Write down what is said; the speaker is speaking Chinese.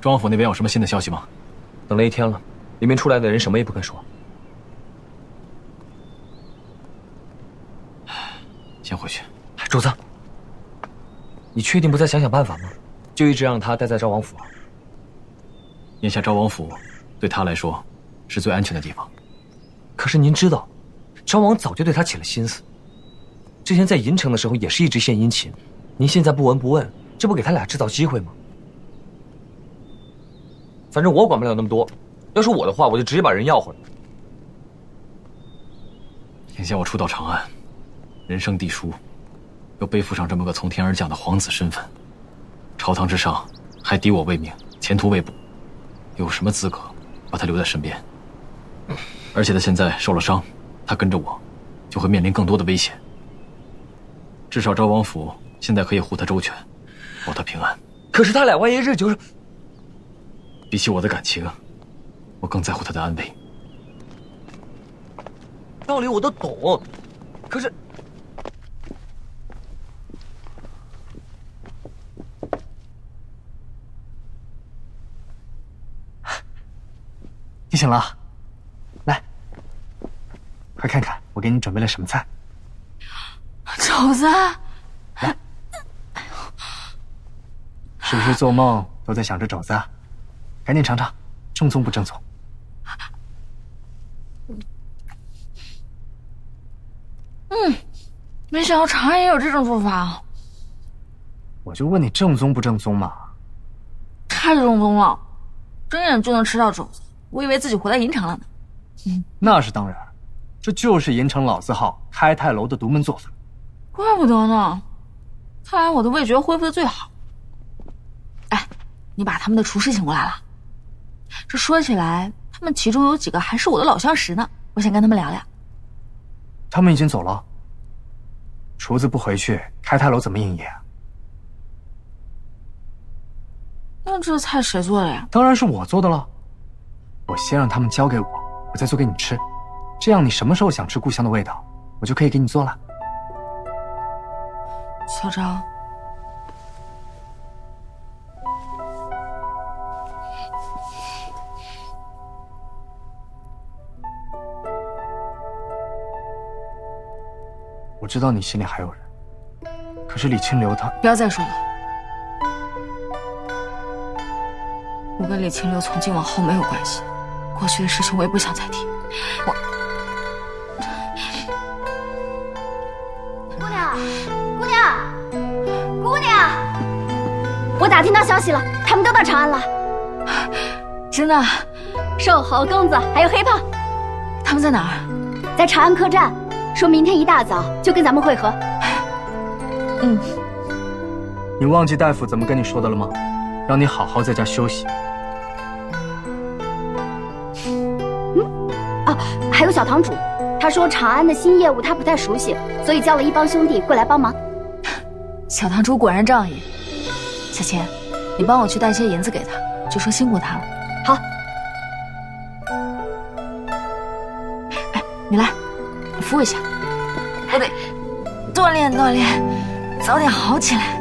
庄王府那边有什么新的消息吗？等了1天了，里面出来的人什么也不肯说。先回去。主子，你确定不再想想办法吗？就一直让他待在昭王府？眼下昭王府对他来说是最安全的地方。可是您知道，昭王早就对他起了心思。之前在银城的时候也是一直献殷勤，您现在不闻不问，这不给他俩制造机会吗？反正我管不了那么多，要是我的话，我就直接把人要回来。眼下我初到长安，人生地疏，又背负上这么个从天而降的皇子身份，朝堂之上还敌我未明，前途未卜，有什么资格把他留在身边？而且他现在受了伤，他跟着我，就会面临更多的危险。至少昭王府现在可以护他周全，保他平安。可是他俩万一日久是……比起我的感情，我更在乎他的安危。道理我都懂，可是……你醒了，来，快看看我给你准备了什么菜。肘子，来，是不是做梦都在想着肘子啊？赶紧尝尝，正宗不正宗？没想到长安也有这种做法。我就问你正宗不正宗嘛？太正宗了，睁眼就能吃到肘子，我以为自己活在银城了呢。那是当然，这就是银城老字号开泰楼的独门做法。怪不得呢，看来我的味觉恢复的最好。哎，你把他们的厨师请过来了。这说起来，他们其中有几个还是我的老相识呢，我想跟他们聊聊。他们已经走了。厨子不回去，开泰楼怎么营业啊？那这菜谁做的呀？当然是我做的了。我先让他们交给我，我再做给你吃，这样你什么时候想吃故乡的味道，我就可以给你做了。小张，我知道你心里还有人，可是李清流他……不要再说了。我跟李清流从今往后没有关系，过去的事情我也不想再提。姑娘，姑娘，姑娘！我打听到消息了，他们都到长安了。真的？瘦猴、公子还有黑胖，他们在哪儿？在长安客栈，说明天一大早就跟咱们会合。你忘记大夫怎么跟你说的了吗？让你好好在家休息。还有小堂主，他说长安的新业务他不太熟悉，所以叫了一帮兄弟过来帮忙。小堂主果然仗义。小千，你帮我去带些银子给他，就说辛苦他了。好。哎，你来，你扶我一下，我得锻炼锻炼，早点好起来。